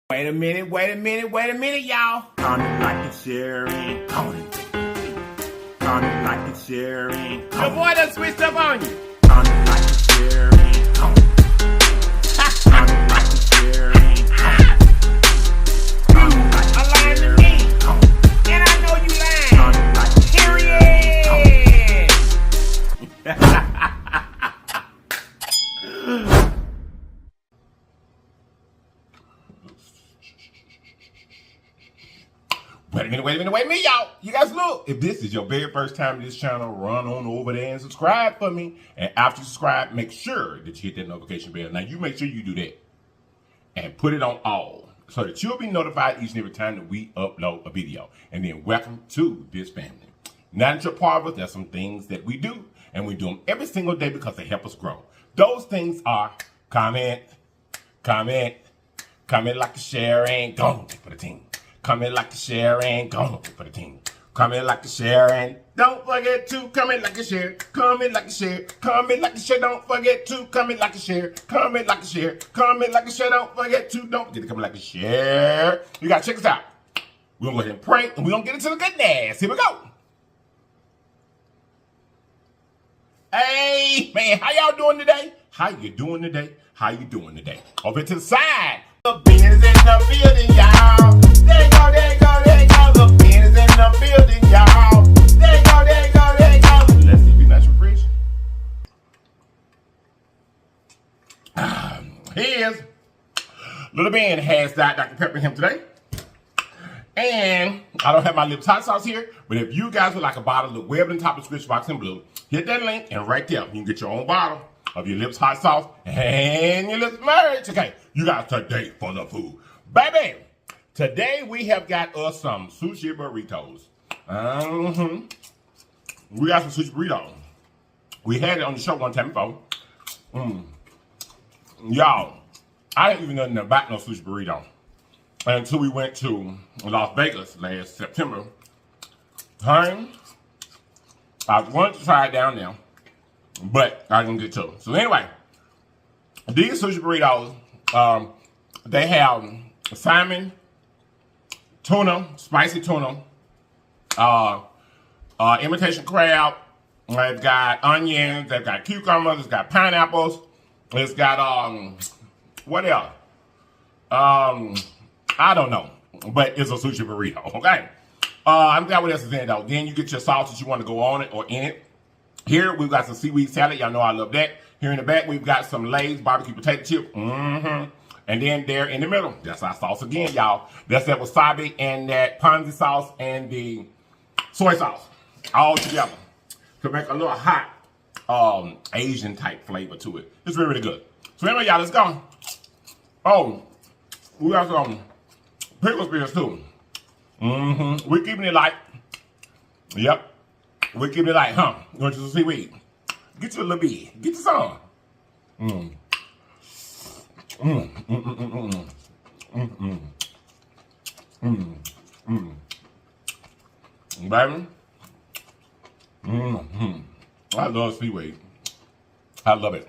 Wait a minute, y'all. Comment, like, and share, and comment. Comment, like, and share, and Your comment. boy done switched up on you. Comment, like, and share, and comment. Comment, like, and share, and comment. Comment, like, A and lying to share, me. and comment. And I know you lying. Comment, like, and share, and comment. Period. Wait a minute, y'all. You guys look. If this is your very first time to this channel, run on over there and subscribe for me. And after you subscribe, make sure that you hit that notification bell. Now, you make sure you do that. And put it on all, so that you'll be notified each and every time that we upload a video. And then welcome to this family. Now that you're part of us, there's some things that we do. And we do them every single day because they help us grow. Those things are comment, like a share, and go for the team. Comment, like a share, and go for the team. Comment, like a share, and don't forget to comment, like a share. Comment, like a share. Comment, like a share. Don't forget to comment, like a share. Comment, like a share. Comment, like a share. Don't forget to comment, like a share. You gotta check us out. We're gonna go ahead and pray, and we're gonna get into the goodness. Here we go. Hey, man, how y'all doing today? How you doing today? How you doing today? Over to the side. The beans in the building, y'all. There you go. The beans in the building, y'all. There you go. Let's see if you're not refreshed. Here's Little Ben has Dr. Pepper in him today. And I don't have my Llips hot sauce here, but if you guys would like a bottle, look way up in the top of the description box in blue, hit that link, and right there, you can get your own bottle of your Llips hot sauce and your Llips merch. Okay, you guys today for the food. Baby, today we have got us some sushi burritos. We got some sushi burritos. We had it on the show one time before. Y'all, I didn't even know nothing about no sushi burrito until we went to Las Vegas last September. I wanted to try it down there, but I didn't get to it. So anyway, these sushi burritos, they have salmon, tuna, spicy tuna, imitation crab. They've got onions, they've got cucumbers, it's got pineapples, it's got what else? I don't know, but it's a sushi burrito, okay? I forgot what else is in it though. Then you get your sauce that you want to go on it or in it. Here we've got some seaweed salad. Y'all know I love that. Here in the back we've got some Lay's barbecue potato chip. And then there in the middle, that's our sauce again, y'all. That's that wasabi and that ponzu sauce and the soy sauce all together to make a little hot Asian type flavor to it. It's really, really good. So anyway, y'all, let's go. Oh, we got some pickle spears too. We're keeping it light. Yep. We're keeping it light, huh? You want you some seaweed? Get you a little bit. Get you some. Baby. I love seaweed. I love it.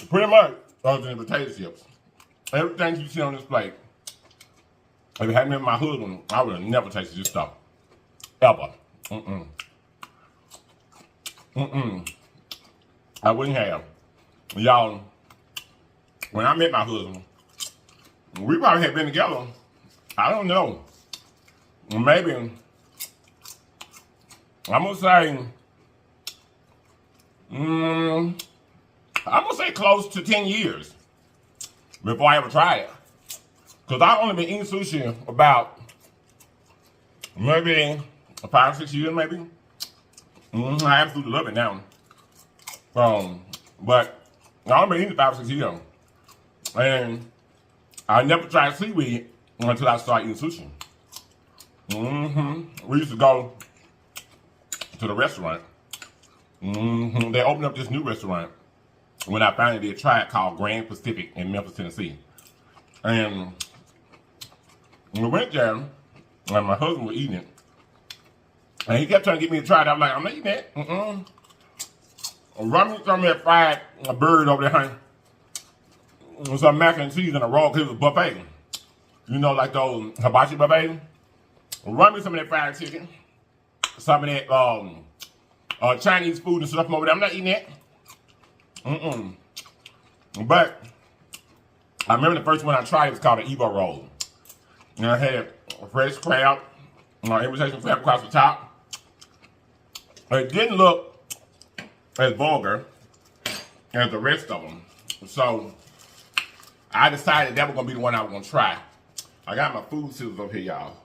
Pretty much other than potato chips. Everything you see on this plate, if it hadn't been my husband, I would have never tasted this stuff. Ever. I wouldn't have. Y'all, when I met my husband, we probably had been together, I don't know, maybe, I'm gonna say close to 10 years before I ever tried it. Because I've only been eating sushi about maybe 5 or 6 years, maybe. I absolutely love it now. But I've only been eating 5 or 6 years. And I never tried seaweed until I started eating sushi. We used to go to the restaurant. They opened up this new restaurant when I finally did try it, called Grand Pacific in Memphis, Tennessee. And we went there, and my husband was eating it. And he kept trying to get me to try it. I'm like, I'm not eating that. Run me some of that fried bird over there, honey. some mac and cheese in a roll because it was a buffet. You know, like those hibachi buffet. Run me some of that fried chicken. Some of that Chinese food and stuff from over there. I'm not eating that. But I remember the first one I tried, it was called an Evo roll. And I had a fresh crab, invitation crab across the top. It didn't look as vulgar as the rest of them. So I decided that was going to be the one I was going to try. I got my food scissors up here, y'all.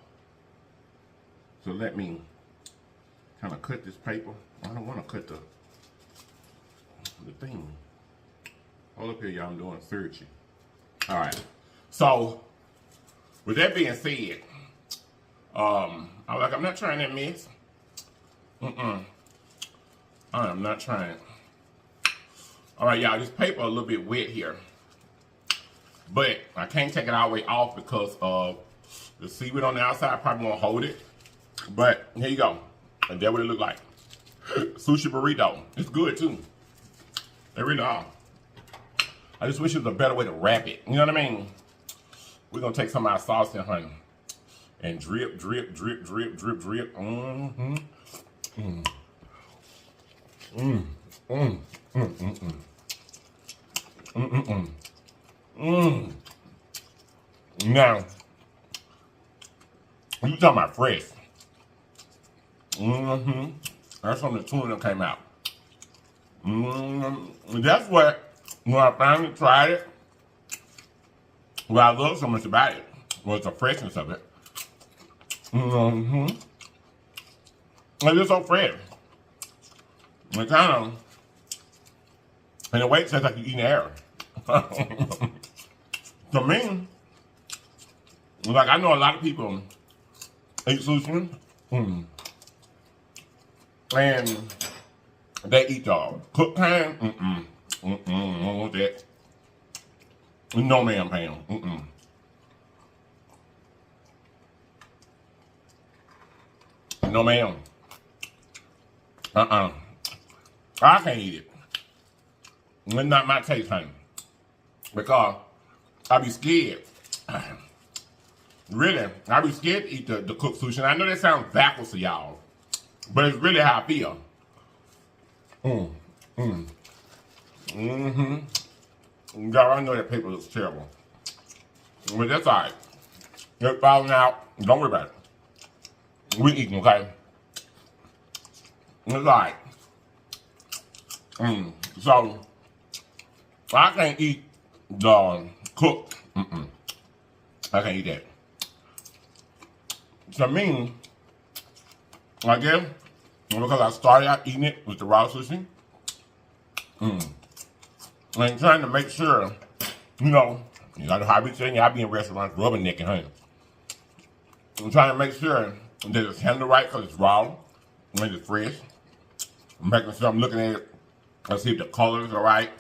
So let me kind of cut this paper. I don't want to cut the thing. Hold up here, y'all. I'm doing surgery. All right. So with that being said, I'm not trying that mess. I am not trying. All right, y'all. This paper a little bit wet here, but I can't take it all the way off because of the seaweed on the outside. Probably won't hold it. But here you go. And that's what it look like. Sushi burrito. It's good too. They really are. I just wish it was a better way to wrap it. You know what I mean? We're gonna take some of our sauce in, honey, and drip, drip, drip, drip, drip, drip. Now, you talking about fresh? That's when the tuna came out. That's what, when I finally tried it, what I love so much about it was the freshness of it. It's just so fresh. It kind of, in a way, it tastes like you're eating air. To me, like I know a lot of people eat sushi, and they eat the cooked pan. I don't want that. No man pan. No ma'am. I can't eat it. It's not my taste, honey. Because I be scared. Really, I be scared to eat the cooked sushi. And I know that sounds backwards to y'all, but it's really how I feel. Y'all, I know that paper looks terrible, but that's alright. It's falling out. Don't worry about it. We eating, okay? It's alright. So I can't eat the cooked. I can't eat that. To me, I guess because I started out eating it with the raw sushi, and trying to make sure, you know, you got a hobby thing. I be in restaurants rubbing neck and honey. I'm trying to make sure that it's handled right because it's raw and it's fresh. I'm making sure I'm looking at it and see if the colors are right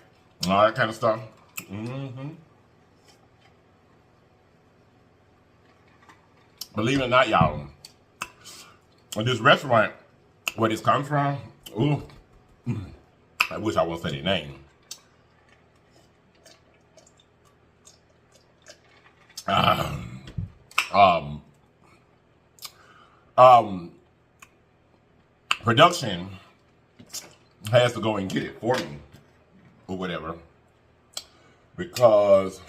and all that kind of stuff. Believe it or not, y'all, this restaurant where this comes from, ooh, I wish I wouldn't say their name. Production has to go and get it for me or whatever, because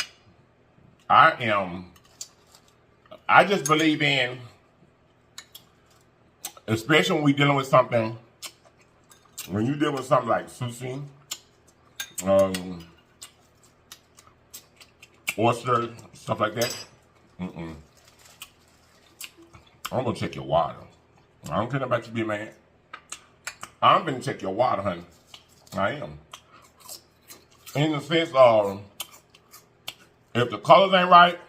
I just believe in, especially when we're dealing with something, when you're dealing with something like sushi, oyster, stuff like that, I'm gonna check your water. I don't care about you being mad. I'm gonna check your water, honey. I am. In the sense of, if the colors ain't right,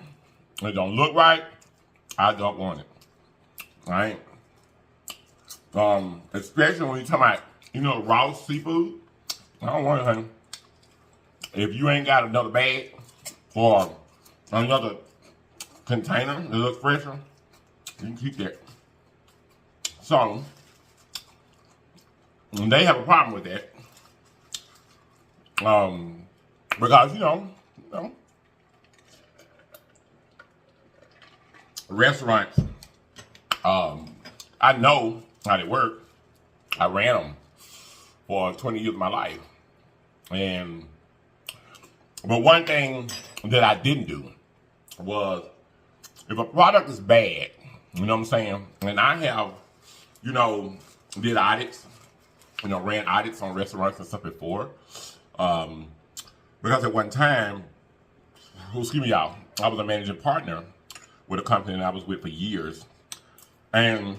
it don't look right, I don't want it. Right? Especially when you're talking about, you know, raw seafood. I don't want it, honey. If you ain't got another bag or another container that looks fresher, you can keep that. So, they have a problem with that. Because, you know, restaurants, I know how they work. I ran them for 20 years of my life. But one thing that I didn't do was, if a product is bad, you know what I'm saying? And I have, you know, did audits, you know, ran audits on restaurants and stuff before. Because at one time, excuse me, y'all, I was a managing partner with a company that I was with for years. And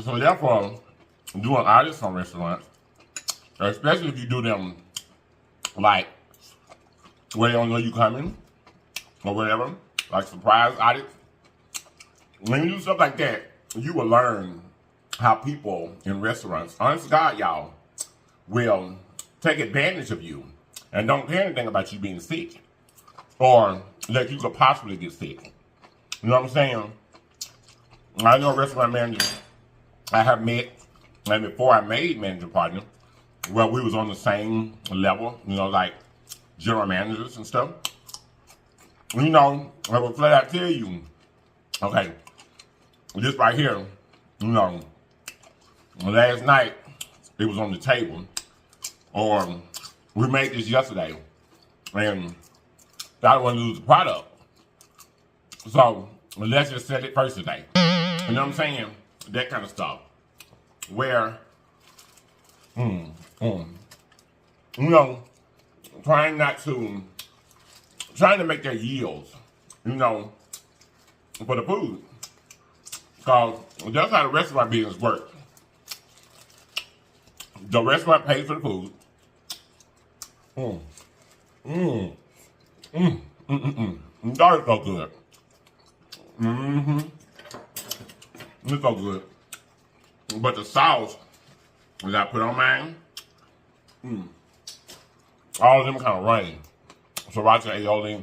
so therefore, doing audits on restaurants, especially if you do them like where they don't know you coming or whatever, like surprise audits, when you do stuff like that, you will learn how people in restaurants, honest to God, y'all, will take advantage of you and don't care anything about you being sick or that you could possibly get sick. You know what I'm saying? I know restaurant managers I have met, and before I made manager partner, well, we was on the same level, you know, like general managers and stuff. You know, I will flat out tell you, okay, this right here, you know, last night it was on the table, or we made this yesterday, and I don't want to lose the product. So let's just set it first today. You know what I'm saying? That kind of stuff. Where, you know, trying to make their yields, you know, for the food. Because that's how the restaurant business works. The restaurant pays for the food. That is so good. It's so good. But the sauce that I put on mine, all of them kind of runny. Sriracha aioli.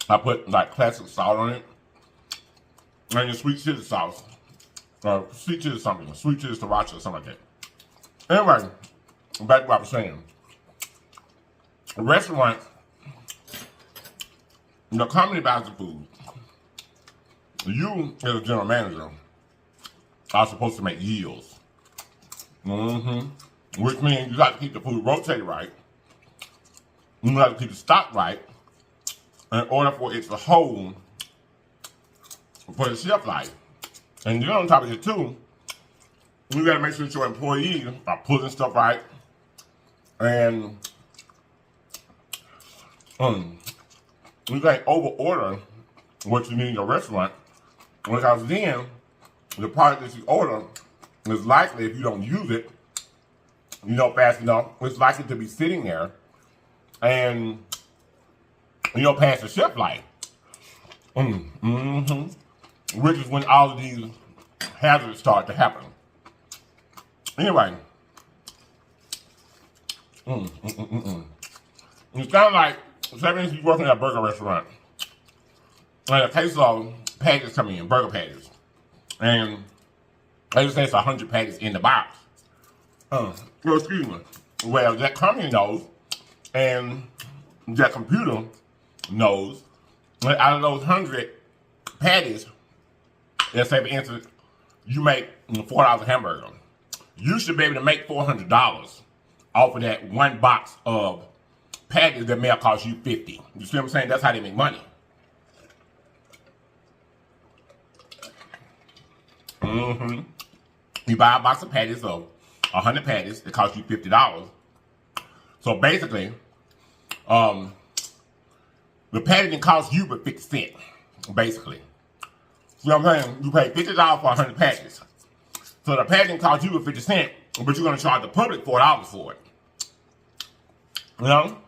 I put like classic salt on it. And the sweet chili sauce. Sweet chili something. Sweet chili sriracha or something like that. Anyway, back to what I was saying. A restaurant, the company buys the food. You, as a general manager, are supposed to make yields. Which means you got to keep the food rotated right. You got to keep the stock right in order for it to hold for the shelf life. And then on top of it too, you got to make sure that your employees are putting stuff right. And you can't over order what you need in your restaurant, because then the product that you order is likely, if you don't use it, you know, fast enough, it's likely to be sitting there and, you know, past the shelf life. Which is when all of these hazards start to happen. Anyway, it sounds like, say for instance, you're working at a burger restaurant, and a case of patties come in, burger patties, and they just say it's 100 patties in the box. Excuse me. Well, that company knows, and that computer knows, that out of those 100 patties, let's say for instance, you make $4 a hamburger. You should be able to make $400 off of that one box of patties that may have cost you $50. You see what I'm saying? That's how they make money. You buy a box of patties of 100 patties, it costs you $50. So basically, the patty didn't cost you but 50 cents, basically. See what I'm saying? You pay $50 for 100 patties. So the patty didn't cost you but 50 cents, but you're going to charge the public $4 for it. You know?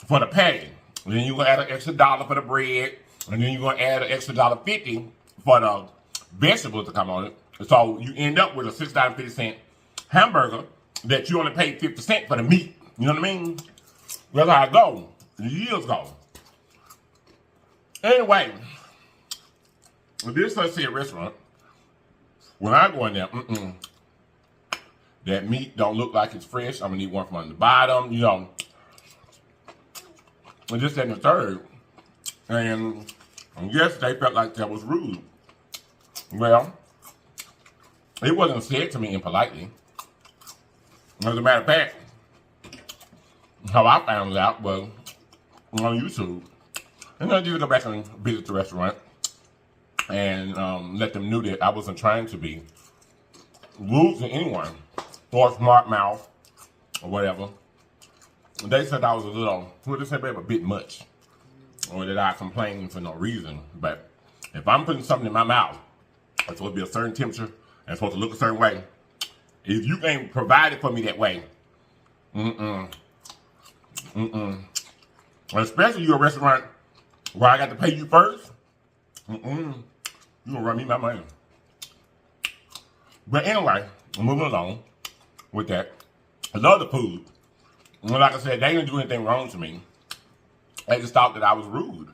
For the patty. And then you're going to add an extra $1 for the bread. And then you're going to add an extra $1.50 for the vegetables to come on it. So you end up with a $6.50 hamburger that you only paid 50 cents for the meat. You know what I mean? That's how it goes. The yields go. Anyway, this let's say a restaurant. When I go in there, that meat don't look like it's fresh. I'm gonna need one from on the bottom, you know. And this, that, and the third. And yes, they felt like that was rude. Well, it wasn't said to me impolitely. As a matter of fact, how I found out was on YouTube. And I did go back and visit the restaurant and let them know that I wasn't trying to be rude to anyone or smart mouth or whatever. They said I was a little, what did they say, babe, a bit much. Or that I complained for no reason. But if I'm putting something in my mouth, it's supposed to be a certain temperature and it's supposed to look a certain way. If you can't provide it for me that way, especially you're a restaurant where I got to pay you first, you gonna run me my money. But anyway, moving along with that. I love the food. And like I said, they didn't do anything wrong to me. They just thought that I was rude.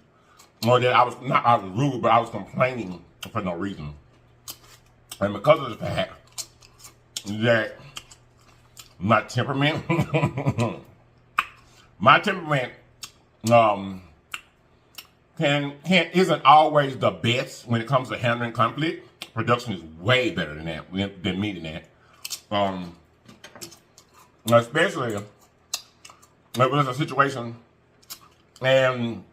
Or that I was rude, but I was complaining for no reason. And because of the fact that my temperament, isn't always the best when it comes to handling conflict. Production is way better than that, than me than that. Especially if there's a situation and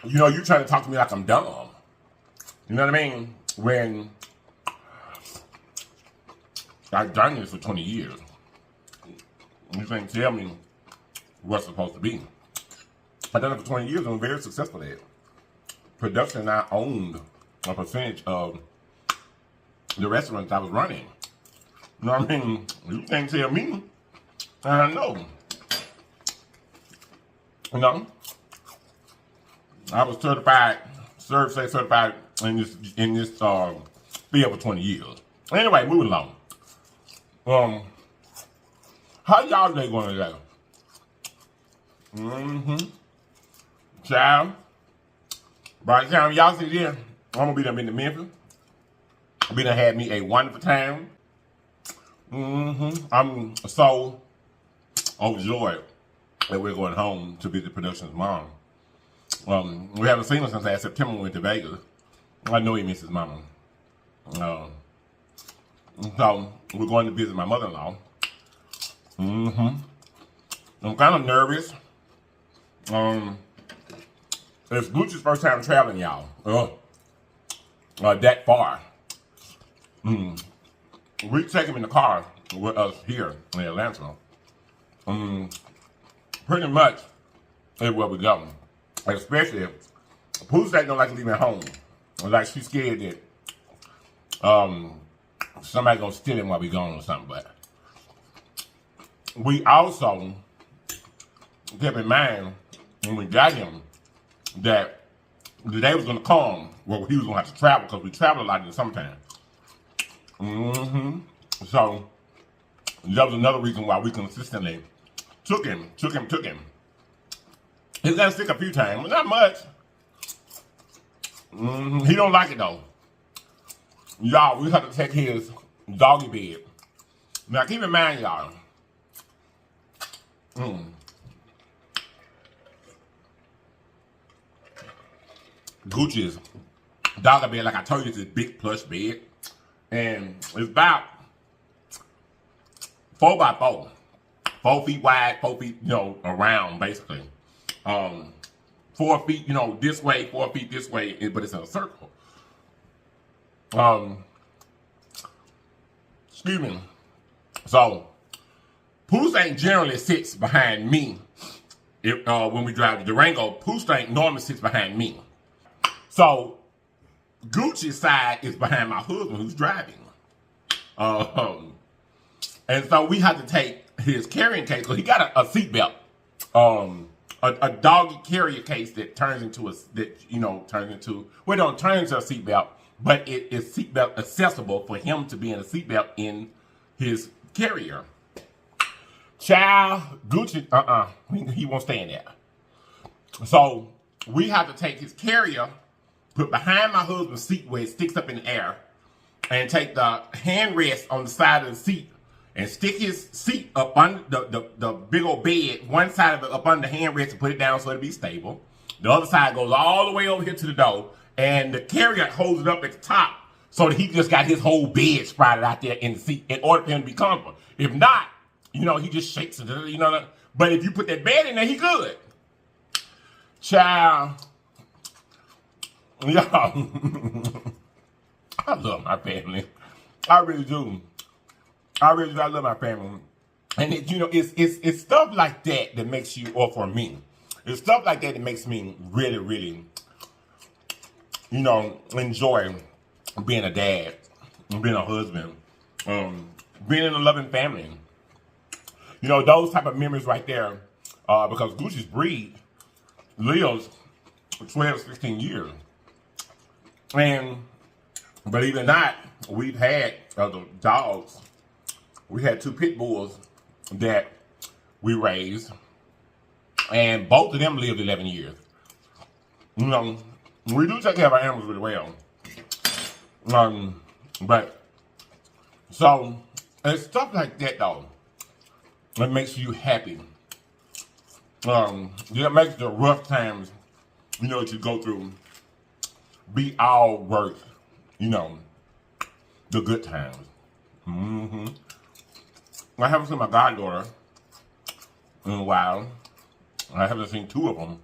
you know you trying to talk to me like I'm dumb. You know what I mean? When I've done this for 20 years. You can't tell me what's supposed to be. I've done it for 20 years and I'm very successful at it. Production and I owned a percentage of the restaurants I was running. You know what I mean? You can't tell me. I know. You know? I was certified in this field for 20 years. Anyway, moving along. How y'all day going today? Child. By the time y'all see this, I'm gonna be done in Memphis. Be done had me a wonderful time. I'm so overjoyed that we're going home to visit Production's mom. We haven't seen her since last September when we went to Vegas. I know he misses mama. So we're going to visit my mother-in-law. I'm kind of nervous. It's Gucci's first time traveling, y'all. That far. We take him in the car with us here in Atlanta. Pretty much everywhere we go. Especially if Pooh don't like leaving home. Like she's scared that somebody gonna steal him while we gone or something. But we also kept in mind when we got him that the day was gonna come where he was gonna have to travel because we travel a lot in the summertime. So that was another reason why we consistently took him. He's got sick a few times, but not much. He don't like it though. Y'all, we have to take his doggy bed. Now keep in mind, y'all. Gucci's doggy bed, like I told you, is this big plush bed. And it's about 4 by 4. 4 feet wide, 4 feet, around basically. 4 feet, this way, 4 feet this way, but it's in a circle. Excuse me. So, Pooh generally sits behind me. When we drive the Durango, Pooh normally sits behind me. So, Gucci's side is behind my husband who's driving. And so we had to take his carrying case, because he got a seatbelt. A doggy carrier case that turns into well, it don't turn into a seatbelt, but it is seatbelt accessible for him to be in a seatbelt in his carrier. Child, Gucci, he won't stay in there. So we have to take his carrier, put behind my husband's seat where it sticks up in the air, and take the handrest on the side of the seat and stick his seat up under the big old bed, one side of it up under the handrest and put it down so it'll be stable. The other side goes all the way over here to the door, and the carrier holds it up at the top so that he just got his whole bed sprouted out there in the seat in order for him to be comfortable. If not, you know, he just shakes it, you know. But if you put that bed in there, he good. Child. Y'all. I love my family. I really do. I really do. I love my family. And it, you know, it's stuff like that that makes you, or for me, it's stuff like that that makes me really, really, you know, enjoy being a dad, being a husband, being in a loving family. You know, those type of memories right there, because Gucci's breed lives 12, 16 years. And believe it or not, we've had the dogs. We had 2 pit bulls that we raised, and both of them lived 11 years. You know, we do take care of our animals really well. But, so, it's stuff like that, though, that makes you happy. That makes the rough times, you know, that you go through be all worth, you know, the good times. I haven't seen my goddaughter in a while. I haven't seen 2 of them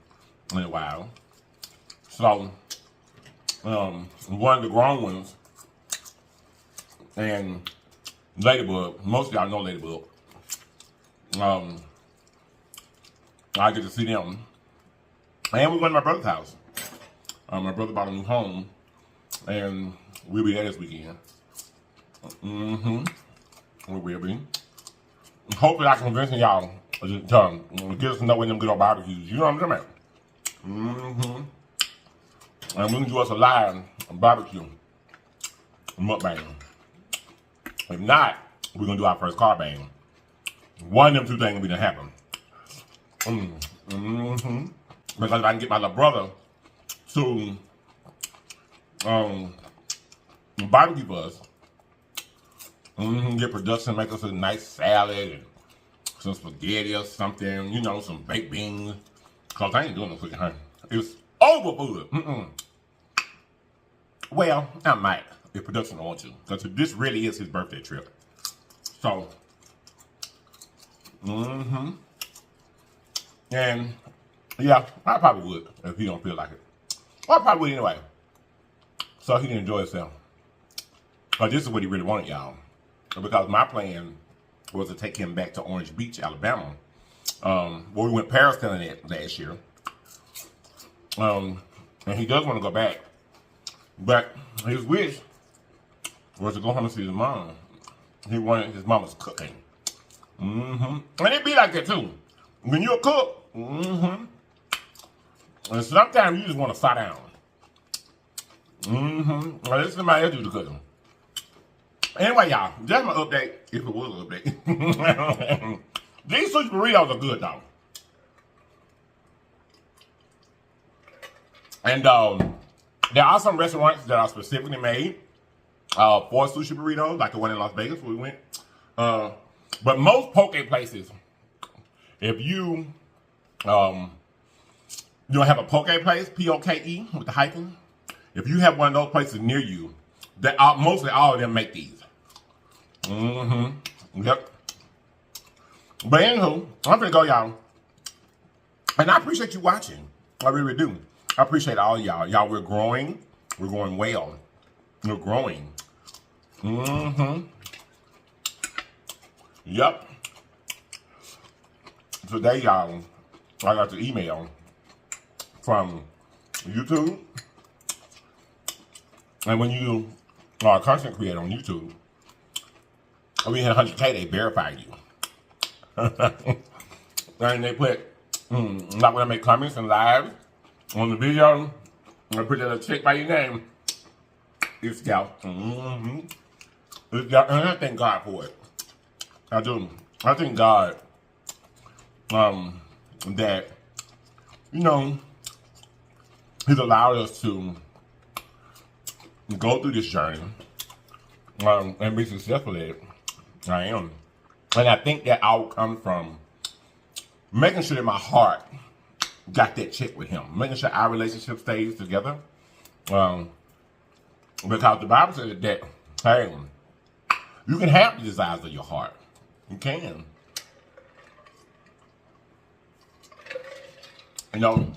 in a while. So, one of the grown ones, and Ladybug, most of y'all know Ladybug. I get to see them. And we're going to my brother's house. My brother bought a new home, and we'll be there this weekend. We will be. Hopefully I can convince y'all to get us to know when them good old barbecues. You know what I'm talking about? And we can do us a live barbecue mukbang. If not, we're going to do our first car bang. One of them 2 things will be to happen. Because if I can get my little brother to barbecue for us, get production, make us a nice salad and some spaghetti or something, you know, some baked beans. Cause I ain't doing no cooking, honey. It's over food. Well, I might if production don't want to, because this really is his birthday trip. So, and yeah, I probably would if he don't feel like it. Well, I probably would anyway, so he can enjoy himself. But this is what he really wanted, y'all. Because my plan was to take him back to Orange Beach, Alabama, where we went parasailing at last year. And he does want to go back, but his wish was to go home and see his mom. He wanted his mama's cooking. And it be like that too. When you're a cook, and sometimes you just want to sit down. Let somebody else do the cooking. Anyway, y'all, that's my update, if it was an update. These sushi burritos are good, though. And there are some restaurants that are specifically made for sushi burritos, like the one in Las Vegas where we went. But most poke places, if you don't have a poke place, P-O-K-E with the hyphen, if you have one of those places near you, that mostly all of them make these. Yep. But anywho, I'm gonna go, y'all. And I appreciate you watching. I really do. I appreciate all y'all. Y'all, we're growing. We're going well. We're growing. Yep. Today, y'all, I got the email from YouTube. And when you are a content creator on YouTube, when you hit 100K, they verify you. And they put, like when I make comments and live on the video, I put that little check by your name. It's Scout. And I thank God for it. I do. I thank God that, you know, He's allowed us to go through this journey and be successful at it. I am. And I think that all comes from making sure that my heart got that check with him. Making sure our relationship stays together. Because the Bible says that, hey, you can have the desires of your heart. You can. You know,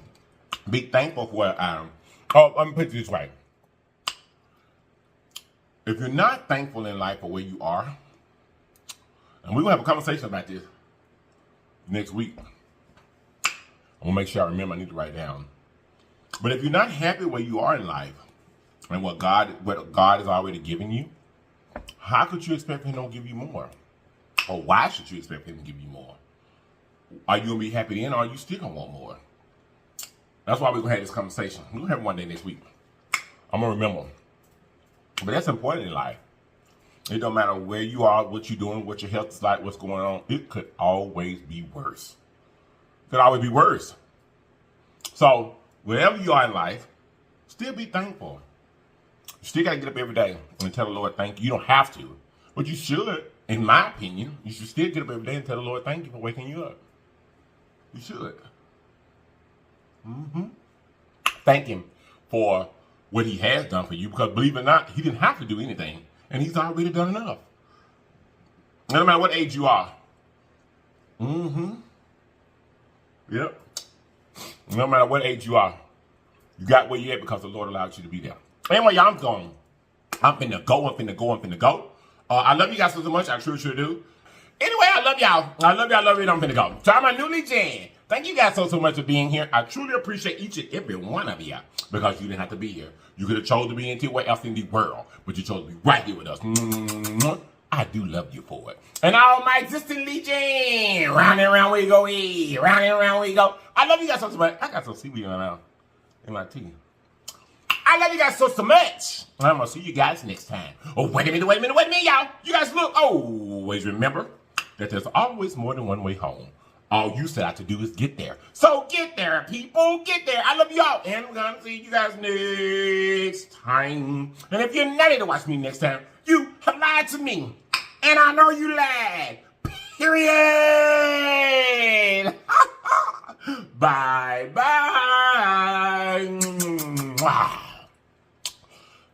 be thankful for what let me put it this way. If you're not thankful in life for where you are, and we're going to have a conversation about this next week. I'm going to make sure I remember, I need to write it down. But if you're not happy where you are in life, and what God has already given you, how could you expect him to give you more? Or why should you expect him to give you more? Are you going to be happy then, or are you still going to want more? That's why we're going to have this conversation. We'll have it one day next week. I'm going to remember. But that's important in life. It don't matter where you are, what you're doing, what your health is like, what's going on. It could always be worse. It could always be worse. So, wherever you are in life, still be thankful. You still got to get up every day and tell the Lord thank you. You don't have to. But you should, in my opinion, you should still get up every day and tell the Lord thank you for waking you up. You should. Thank him for what he has done for you, because believe it or not, he didn't have to do anything, and he's already done enough. No matter what age you are. Yep. No matter what age you are, you got where you're at because the Lord allowed you to be there. Anyway, y'all, I'm finna go. I love you guys so much. I sure do. Anyway, I love y'all. I'm finna go. So I'm a newly Jan. Thank you guys so much for being here. I truly appreciate each and every one of you, because you didn't have to be here. You could have chosen to be anywhere else in the world, but you chose to be right here with us. I do love you for it. And all my existing legion, round and round we go, round and round we go. I love you guys so much. I got some seaweed in my teeth. I love you guys so much. I'm gonna see you guys next time. Oh, wait a minute, y'all. You guys look. Always remember that there's always more than one way home. All you set out to do is get there. So get there, people. Get there. I love y'all. And I'm going to see you guys next time. And if you're not here to watch me next time, you have lied to me. And I know you lied. Period. Bye-bye.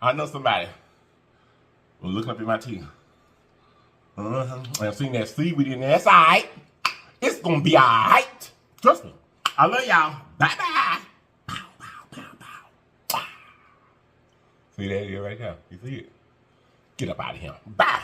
I know somebody was looking up in my teeth. I've seen that seaweed in there. That's all right. It's gonna be alright. Trust me. I love y'all. Bye-bye. Bow, bow, bow, bow. See that here right now? You see it? Get up out of here. Bye.